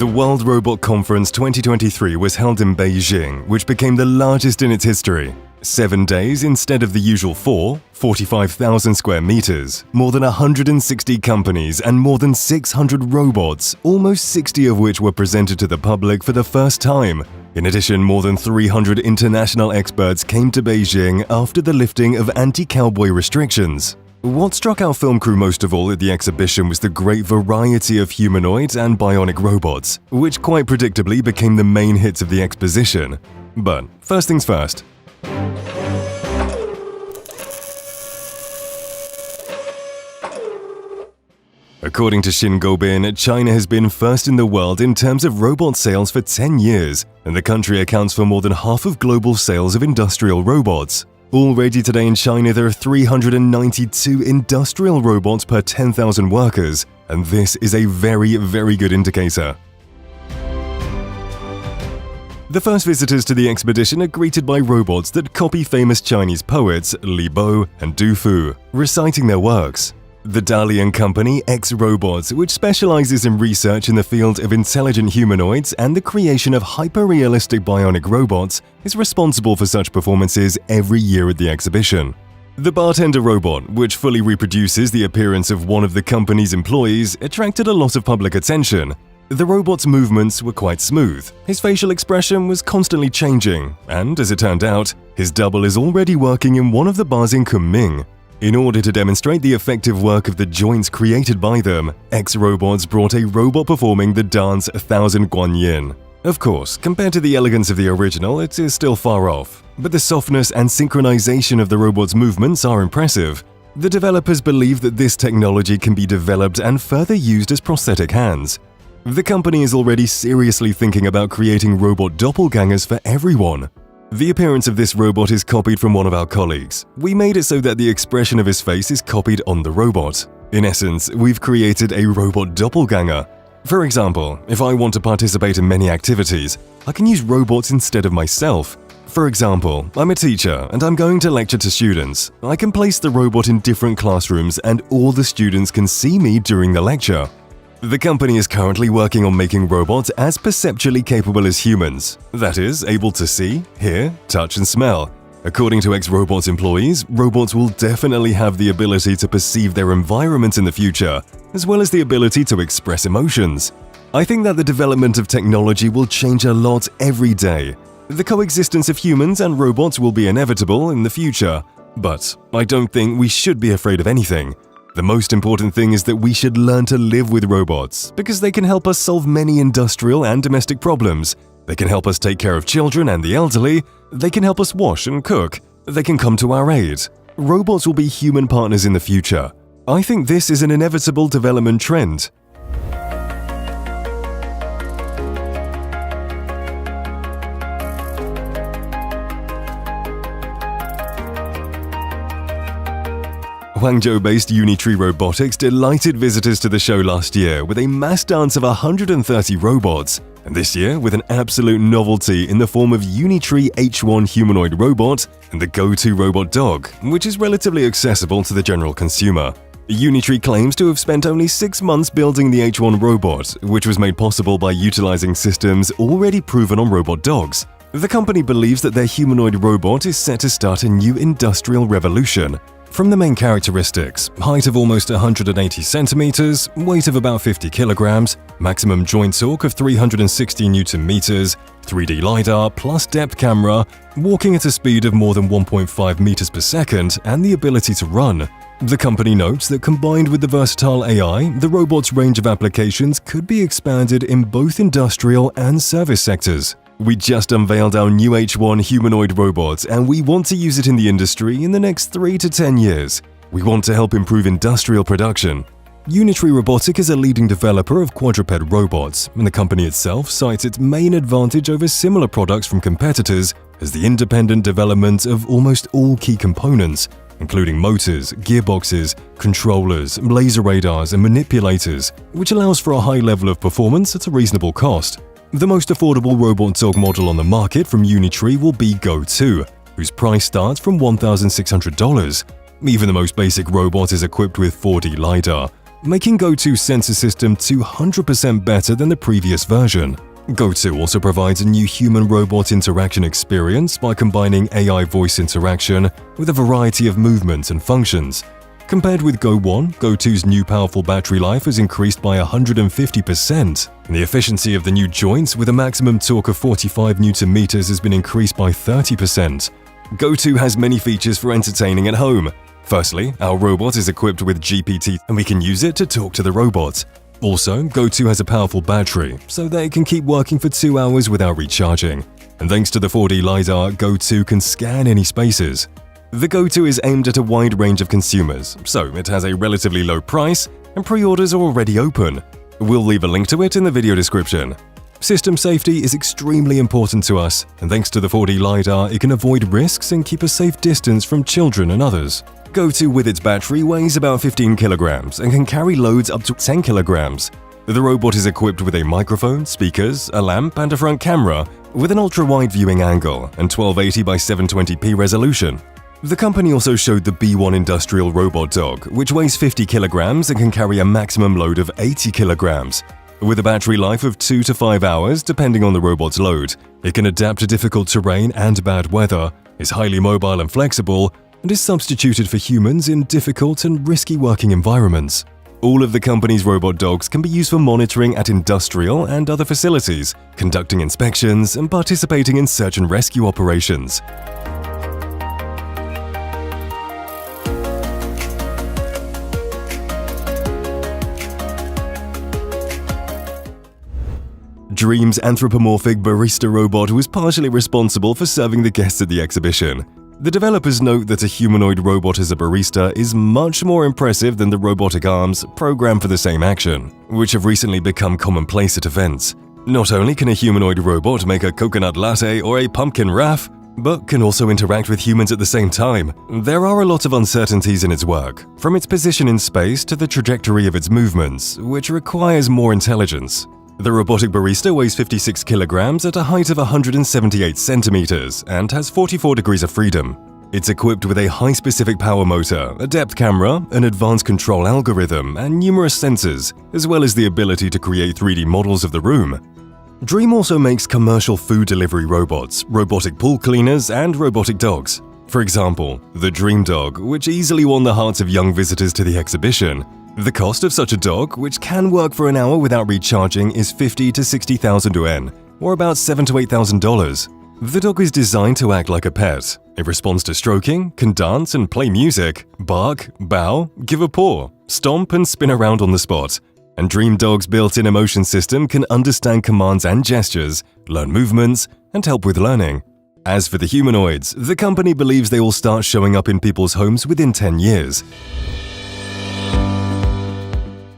The World Robot Conference 2023 was held in Beijing, which became the largest in its history. 7 days instead of the usual 4, 45,000 square meters, more than 160 companies and more than 600 robots, almost 60 of which were presented to the public for the first time. In addition, more than 300 international experts came to Beijing after the lifting of anti-cowboy restrictions. What struck our film crew most of all at the exhibition was the great variety of humanoid and bionic robots, which quite predictably became the main hits of the exposition. But first things first. According to Xingobin, China has been first in the world in terms of robot sales for 10 years, and the country accounts for more than half of global sales of industrial robots. Already today in China, there are 392 industrial robots per 10,000 workers, and this is a very, very good indicator. The first visitors to the expedition are greeted by robots that copy famous Chinese poets Li Bo and Du Fu, reciting their works. The Dalian company X-Robots, which specializes in research in the field of intelligent humanoids and the creation of hyper-realistic bionic robots, is responsible for such performances every year at the exhibition. The bartender robot, which fully reproduces the appearance of one of the company's employees, attracted a lot of public attention. The robot's movements were quite smooth, his facial expression was constantly changing, and as it turned out, his double is already working in one of the bars in Kunming. In order to demonstrate the effective work of the joints created by them, X-Robots brought a robot performing the dance 1000 Guanyin. Of course, compared to the elegance of the original, it is still far off, but the softness and synchronization of the robot's movements are impressive. The developers believe that this technology can be developed and further used as prosthetic hands. The company is already seriously thinking about creating robot doppelgangers for everyone. The appearance of this robot is copied from one of our colleagues. We made it so that the expression of his face is copied on the robot. In essence, we've created a robot doppelganger. For example, if I want to participate in many activities, I can use robots instead of myself. For example, I'm a teacher and I'm going to lecture to students. I can place the robot in different classrooms and all the students can see me during the lecture. The company is currently working on making robots as perceptually capable as humans, that is, able to see, hear, touch and smell. According to X-Robots employees, robots will definitely have the ability to perceive their environment in the future, as well as the ability to express emotions. I think that the development of technology will change a lot every day. The coexistence of humans and robots will be inevitable in the future, but I don't think we should be afraid of anything. The most important thing is that we should learn to live with robots, because they can help us solve many industrial and domestic problems. They can help us take care of children and the elderly. They can help us wash and cook. They can come to our aid. Robots will be human partners in the future. I think this is an inevitable development trend. Guangzhou-based Unitree Robotics delighted visitors to the show last year with a mass dance of 130 robots, and this year with an absolute novelty in the form of Unitree H1 humanoid robot and the Go-To robot dog, which is relatively accessible to the general consumer. Unitree claims to have spent only 6 months building the H1 robot, which was made possible by utilizing systems already proven on robot dogs. The company believes that their humanoid robot is set to start a new industrial revolution. From the main characteristics, height of almost 180 centimeters, weight of about 50 kilograms, maximum joint torque of 360 Newton meters, 3D LiDAR plus depth camera, walking at a speed of more than 1.5 meters per second, and the ability to run. The company notes that combined with the versatile AI, the robot's range of applications could be expanded in both industrial and service sectors. We just unveiled our new H1 humanoid robot and we want to use it in the industry in the next 3 to 10 years. We want to help improve industrial production. Unitree Robotic is a leading developer of quadruped robots, and the company itself cites its main advantage over similar products from competitors as the independent development of almost all key components, including motors, gearboxes, controllers, laser radars, and manipulators, which allows for a high level of performance at a reasonable cost. The most affordable robot dog model on the market from Unitree will be Go-To, whose price starts from $1,600. Even the most basic robot is equipped with 4D LiDAR. making Go2's sensor system 200% better than the previous version. Go2 also provides a new human-robot interaction experience by combining AI voice interaction with a variety of movements and functions. Compared with Go1, Go2's new powerful battery life has increased by 150%, and the efficiency of the new joints with a maximum torque of 45 Nm has been increased by 30%. Go2 has many features for entertaining at home. Firstly, our robot is equipped with GPT and we can use it to talk to the robot. Also, Go2 has a powerful battery, so that it can keep working for 2 hours without recharging. And thanks to the 4D LiDAR, Go2 can scan any spaces. The Go2 is aimed at a wide range of consumers, so it has a relatively low price and pre-orders are already open. We'll leave a link to it in the video description. System safety is extremely important to us, and thanks to the 4D LiDAR, it can avoid risks and keep a safe distance from children and others. Go2 with its battery weighs about 15 kilograms and can carry loads up to 10 kilograms. The robot is equipped with a microphone, speakers, a lamp and a front camera with an ultra-wide viewing angle and 1280 by 720p resolution. The company also showed the B1 industrial robot dog, which weighs 50 kilograms and can carry a maximum load of 80 kilograms. With a battery life of 2 to 5 hours, depending on the robot's load, it can adapt to difficult terrain and bad weather, is highly mobile and flexible, and is substituted for humans in difficult and risky working environments. All of the company's robot dogs can be used for monitoring at industrial and other facilities, conducting inspections, and participating in search and rescue operations. Dream's anthropomorphic barista robot was partially responsible for serving the guests at the exhibition. The developers note that a humanoid robot as a barista is much more impressive than the robotic arms programmed for the same action, which have recently become commonplace at events. Not only can a humanoid robot make a coconut latte or a pumpkin wrap, but can also interact with humans at the same time. There are a lot of uncertainties in its work, from its position in space to the trajectory of its movements, which requires more intelligence. The robotic barista weighs 56 kilograms at a height of 178 centimeters and has 44 degrees of freedom. It's equipped with a high-specific power motor, a depth camera, an advanced control algorithm, and numerous sensors, as well as the ability to create 3D models of the room. Dream also makes commercial food delivery robots, robotic pool cleaners, and robotic dogs. For example, the Dream Dog, which easily won the hearts of young visitors to the exhibition. The cost of such a dog, which can work for an hour without recharging, is 50 to 60,000 yuan, or about $7,000 to $8,000. The dog is designed to act like a pet. It responds to stroking, can dance and play music, bark, bow, give a paw, stomp and spin around on the spot. And Dream Dog's built-in emotion system can understand commands and gestures, learn movements, and help with learning. As for the humanoids, the company believes they will start showing up in people's homes within 10 years.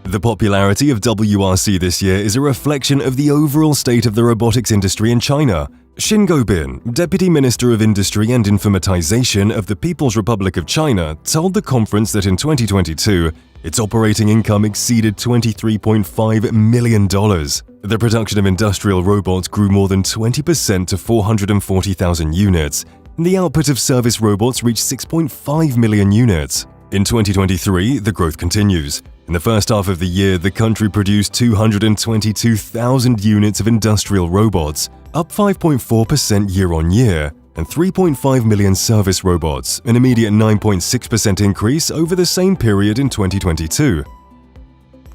The popularity of WRC this year is a reflection of the overall state of the robotics industry in China. Xin Gobin, Deputy Minister of Industry and Informatization of the People's Republic of China, told the conference that in 2022, its operating income exceeded $23.5 million. The production of industrial robots grew more than 20% to 440,000 units, and the output of service robots reached 6.5 million units. In 2023, the growth continues. In the first half of the year, the country produced 222,000 units of industrial robots, up 5.4% year-on-year, and 3.5 million service robots, an immediate 9.6% increase over the same period in 2022.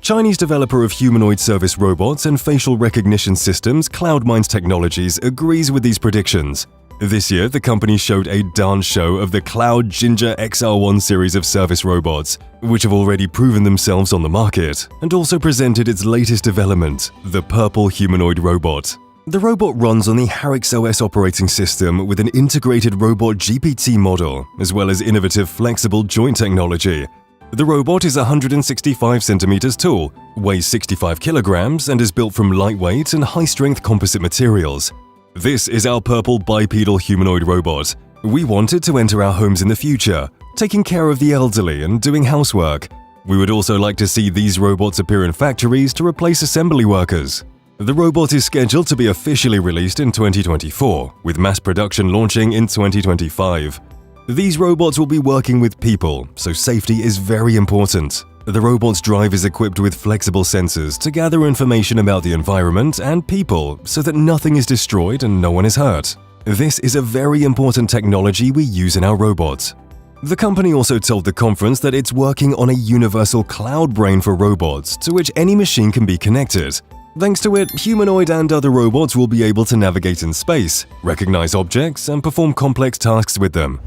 Chinese developer of humanoid service robots and facial recognition systems CloudMinds Technologies agrees with these predictions. This year, the company showed a dance show of the Cloud Ginger XR1 series of service robots, which have already proven themselves on the market, and also presented its latest development, the Purple Humanoid Robot. The robot runs on the HarixOS operating system with an integrated robot GPT model, as well as innovative flexible joint technology. The robot is 165 centimeters tall, weighs 65 kilograms, and is built from lightweight and high-strength composite materials. This is our purple bipedal humanoid robot. We want it to enter our homes in the future, taking care of the elderly and doing housework. We would also like to see these robots appear in factories to replace assembly workers. The robot is scheduled to be officially released in 2024, with mass production launching in 2025. These robots will be working with people, so safety is very important. The robot's drive is equipped with flexible sensors to gather information about the environment and people so that nothing is destroyed and no one is hurt. This is a very important technology we use in our robots. The company also told the conference that it's working on a universal cloud brain for robots to which any machine can be connected. Thanks to it, humanoid and other robots will be able to navigate in space, recognize objects, and perform complex tasks with them.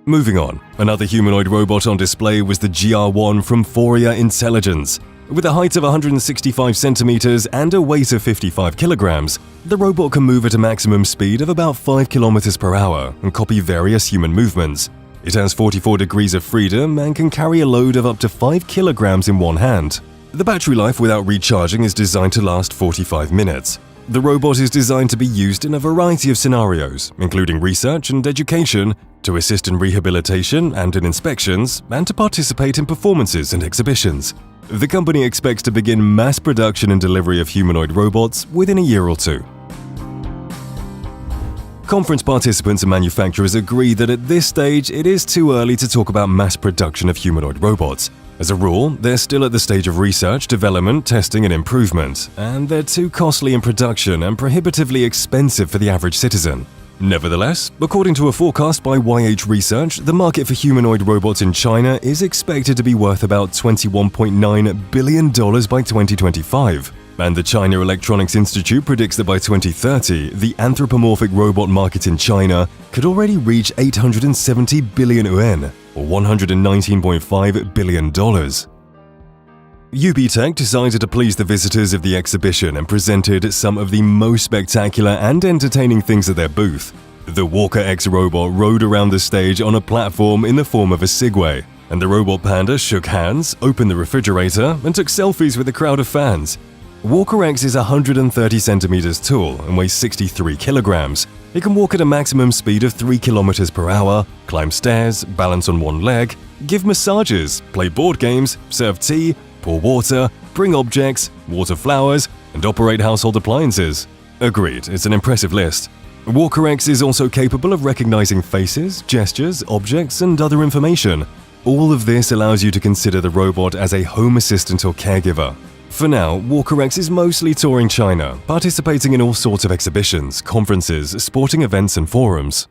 Moving on, another humanoid robot on display was the GR1 from Foria Intelligence. With a height of 165 centimeters and a weight of 55 kilograms, the robot can move at a maximum speed of about 5 kilometers per hour and copy various human movements. It has 44 degrees of freedom and can carry a load of up to 5 kilograms in one hand. The battery life without recharging is designed to last 45 minutes. The robot is designed to be used in a variety of scenarios, including research and education, to assist in rehabilitation and in inspections, and to participate in performances and exhibitions. The company expects to begin mass production and delivery of humanoid robots within a year or two. Conference participants and manufacturers agree that at this stage it is too early to talk about mass production of humanoid robots. As a rule, they're still at the stage of research, development, testing and improvement, and they're too costly in production and prohibitively expensive for the average citizen. Nevertheless, according to a forecast by YH Research, the market for humanoid robots in China is expected to be worth about $21.9 billion by 2025. And the China Electronics Institute predicts that by 2030, the anthropomorphic robot market in China could already reach 870 billion yuan, or $119.5 billion. UB Tech decided to please the visitors of the exhibition and presented some of the most spectacular and entertaining things at their booth. The Walker X robot rode around the stage on a platform in the form of a Segway, and the robot panda shook hands, opened the refrigerator, and took selfies with a crowd of fans. Walker X is 130 centimeters tall and weighs 63 kilograms. It can walk at a maximum speed of 3 kilometers per hour, climb stairs, balance on one leg, give massages, play board games, serve tea, pour water, bring objects, water flowers, and operate household appliances. Agreed, it's an impressive list. Walker X is also capable of recognizing faces, gestures, objects, and other information. All of this allows you to consider the robot as a home assistant or caregiver. For now, Walker X is mostly touring China, participating in all sorts of exhibitions, conferences, sporting events, and forums.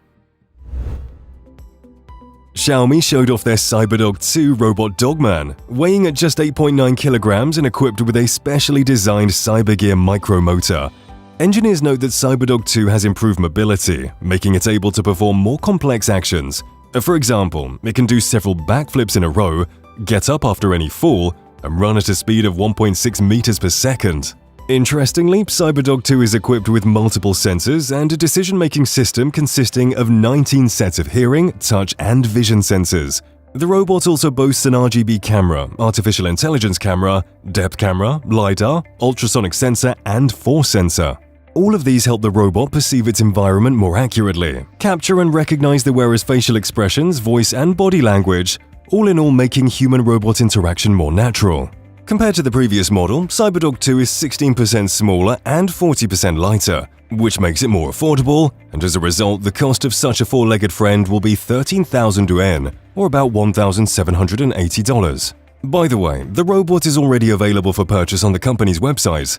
Xiaomi showed off their CyberDog 2 robot dogman, weighing at just 8.9 kilograms and equipped with a specially designed CyberGear micromotor. Engineers note that CyberDog 2 has improved mobility, making it able to perform more complex actions. For example, it can do several backflips in a row, get up after any fall, and run at a speed of 1.6 meters per second. Interestingly, CyberDog 2 is equipped with multiple sensors and a decision-making system consisting of 19 sets of hearing, touch, and vision sensors. The robot also boasts an RGB camera, artificial intelligence camera, depth camera, LiDAR, ultrasonic sensor, and force sensor. All of these help the robot perceive its environment more accurately, capture and recognize the wearer's facial expressions, voice, and body language, all in all making human-robot interaction more natural. Compared to the previous model, CyberDog 2 is 16% smaller and 40% lighter, which makes it more affordable, and as a result, the cost of such a four-legged friend will be 13,000 yuan, or about $1,780. By the way, the robot is already available for purchase on the company's website.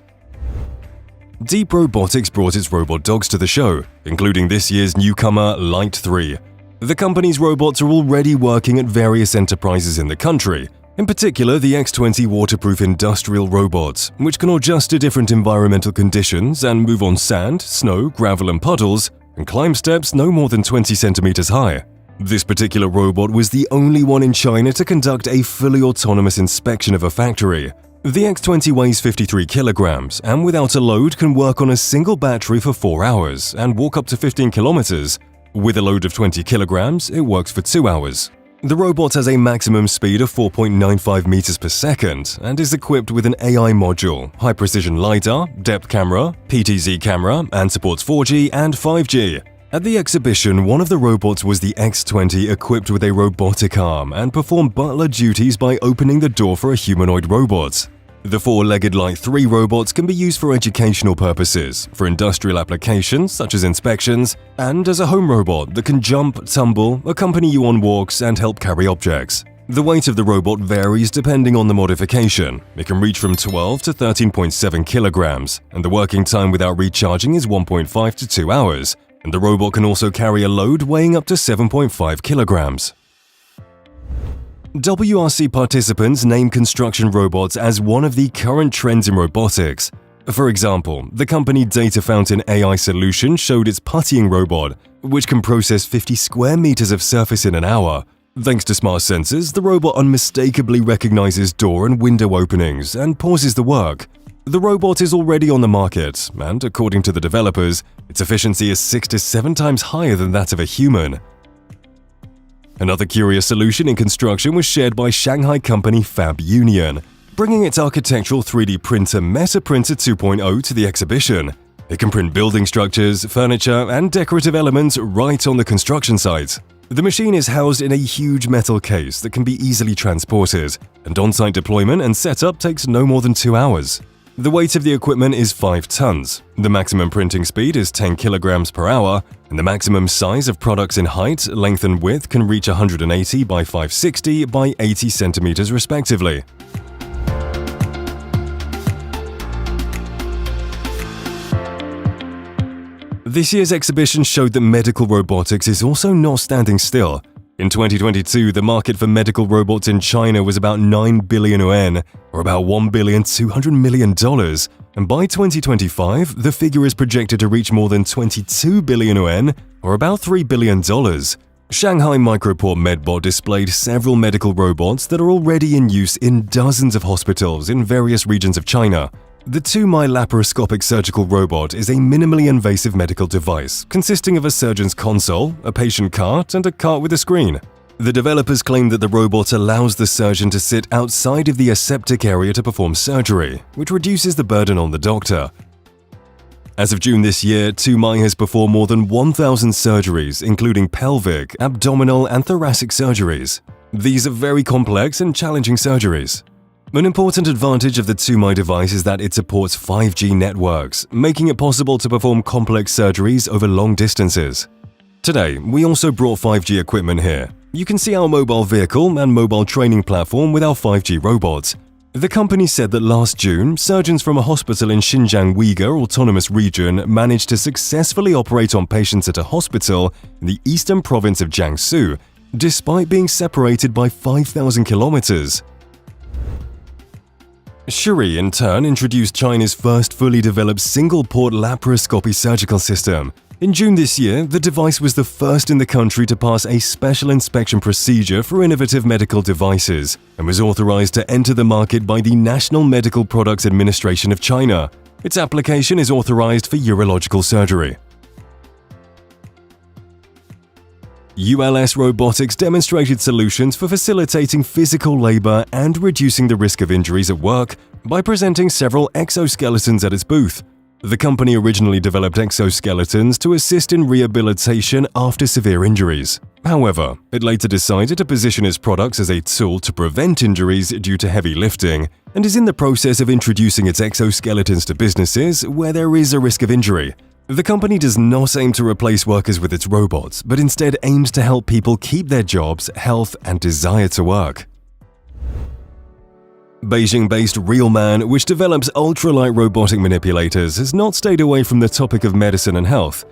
Deep Robotics brought its robot dogs to the show, including this year's newcomer Light 3. The company's robots are already working at various enterprises in the country, in particular the X20 waterproof industrial robots, which can adjust to different environmental conditions and move on sand, snow, gravel and puddles, and climb steps no more than 20 centimeters high. This particular robot was the only one in China to conduct a fully autonomous inspection of a factory. The X20 weighs 53 kilograms and without a load can work on a single battery for 4 hours and walk up to 15 kilometers. With a load of 20 kilograms, it works for 2 hours. The robot has a maximum speed of 4.95 meters per second and is equipped with an AI module, high-precision LiDAR, depth camera, PTZ camera, and supports 4G and 5G. At the exhibition, one of the robots was the X20 equipped with a robotic arm and performed butler duties by opening the door for a humanoid robot. The four-legged Light 3 robots can be used for educational purposes, for industrial applications such as inspections, and as a home robot that can jump, tumble, accompany you on walks, and help carry objects. The weight of the robot varies depending on the modification. It can reach from 12 to 13.7 kilograms, and the working time without recharging is 1.5 to 2 hours, and the robot can also carry a load weighing up to 7.5 kilograms. WRC participants name construction robots as one of the current trends in robotics. For example, the company Data Fountain AI Solution showed its puttying robot, which can process 50 square meters of surface in an hour. Thanks to smart sensors, the robot unmistakably recognizes door and window openings and pauses the work. The robot is already on the market, and according to the developers, its efficiency is 6 to 7 times higher than that of a human. Another curious solution in construction was shared by Shanghai company Fab Union, bringing its architectural 3D printer Meta Printer 2.0 to the exhibition. It can print building structures, furniture, and decorative elements right on the construction site. The machine is housed in a huge metal case that can be easily transported, and on-site deployment and setup takes no more than 2 hours. The weight of the equipment is 5 tons, the maximum printing speed is 10 kilograms per hour, and the maximum size of products in height, length and width can reach 180 by 560 by 80 centimeters respectively. This year's exhibition showed that medical robotics is also not standing still. In 2022, the market for medical robots in China was about 9 billion yuan, or about $1.2 billion, and by 2025, the figure is projected to reach more than 22 billion yuan, or about $3 billion. Shanghai Microport Medbot displayed several medical robots that are already in use in dozens of hospitals in various regions of China. The 2-mi laparoscopic surgical robot is a minimally invasive medical device consisting of a surgeon's console, a patient cart, and a cart with a screen. The developers claim that the robot allows the surgeon to sit outside of the aseptic area to perform surgery, which reduces the burden on the doctor. As of June this year, 2mi has performed more than 1,000 surgeries, including pelvic, abdominal, and thoracic surgeries. These are very complex and challenging surgeries. An important advantage of the 2mi device is that it supports 5G networks, making it possible to perform complex surgeries over long distances. Today, we also brought 5G equipment here. You can see our mobile vehicle and mobile training platform with our 5G robots. The company said that last June, surgeons from a hospital in Xinjiang Uyghur Autonomous Region managed to successfully operate on patients at a hospital in the eastern province of Jiangsu, despite being separated by 5,000 kilometers. Shuri, in turn, introduced China's first fully developed single-port laparoscopy surgical system. In June this year, the device was the first in the country to pass a special inspection procedure for innovative medical devices and was authorized to enter the market by the National Medical Products Administration of China. Its application is authorized for urological surgery. ULS Robotics demonstrated solutions for facilitating physical labor and reducing the risk of injuries at work by presenting several exoskeletons at its booth. The company originally developed exoskeletons to assist in rehabilitation after severe injuries. However, it later decided to position its products as a tool to prevent injuries due to heavy lifting and is in the process of introducing its exoskeletons to businesses where there is a risk of injury. The company does not aim to replace workers with its robots, but instead aims to help people keep their jobs, health, and desire to work. Beijing-based Realman, which develops ultralight robotic manipulators, has not stayed away from the topic of medicine and health.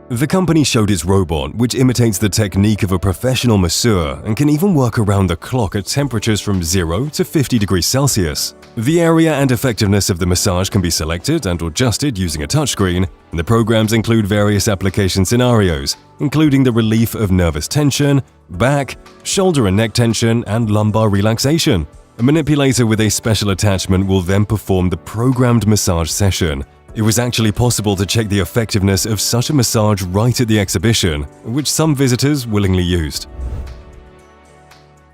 The company showed its robot, which imitates the technique of a professional masseur and can even work around the clock at temperatures from 0 to 50 degrees Celsius. The area and effectiveness of the massage can be selected and adjusted using a touchscreen, and the programs include various application scenarios, including the relief of nervous tension, back, shoulder and neck tension, and lumbar relaxation. A manipulator with a special attachment will then perform the programmed massage session. It was actually possible to check the effectiveness of such a massage right at the exhibition, which some visitors willingly used.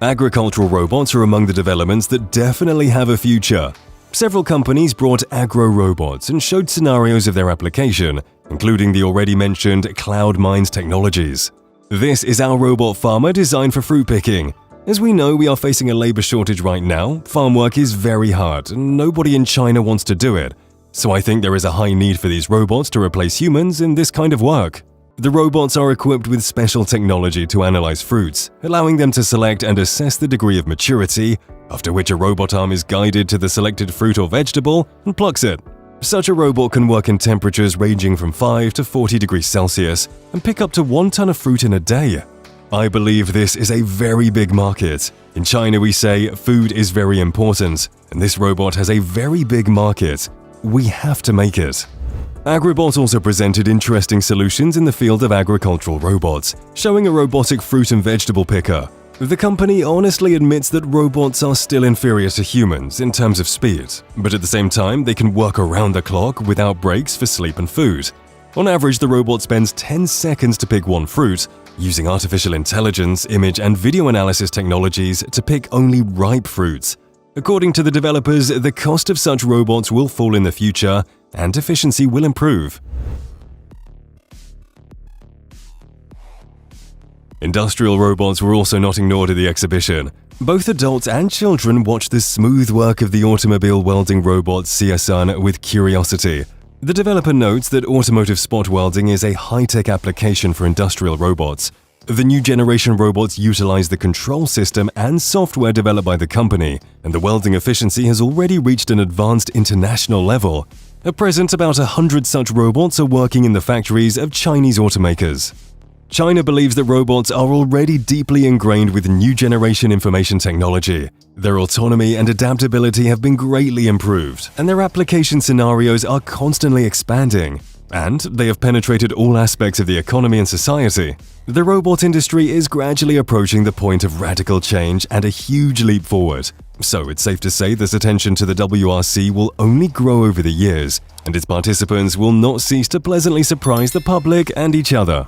Agricultural robots are among the developments that definitely have a future. Several companies brought agro-robots and showed scenarios of their application, including the already mentioned Cloud Mines technologies. This is our robot farmer designed for fruit picking. As we know, we are facing a labor shortage right now. Farm work is very hard, and nobody in China wants to do it. So I think there is a high need for these robots to replace humans in this kind of work. The robots are equipped with special technology to analyze fruits, allowing them to select and assess the degree of maturity, after which a robot arm is guided to the selected fruit or vegetable and plucks it. Such a robot can work in temperatures ranging from 5 to 40 degrees Celsius and pick up to 1 ton of fruit in a day. I believe this is a very big market. In China, we say food is very important, and this robot has a very big market. We have to make it. Agribot also presented interesting solutions in the field of agricultural robots, showing a robotic fruit and vegetable picker. The company honestly admits that robots are still inferior to humans in terms of speed, but at the same time, they can work around the clock without breaks for sleep and food. On average, the robot spends 10 seconds to pick one fruit, using artificial intelligence, image and video analysis technologies to pick only ripe fruits. According to the developers, the cost of such robots will fall in the future and efficiency will improve. Industrial robots were also not ignored at the exhibition. Both adults and children watched the smooth work of the automobile welding robot Xiasun with curiosity. The developer notes that automotive spot welding is a high-tech application for industrial robots. The new generation robots utilize the control system and software developed by the company, and the welding efficiency has already reached an advanced international level. At present, about 100 such robots are working in the factories of Chinese automakers. China believes that robots are already deeply ingrained with new generation information technology. Their autonomy and adaptability have been greatly improved, and their application scenarios are constantly expanding. And they have penetrated all aspects of the economy and society. The robot industry is gradually approaching the point of radical change and a huge leap forward. So it's safe to say this attention to the WRC will only grow over the years, and its participants will not cease to pleasantly surprise the public and each other.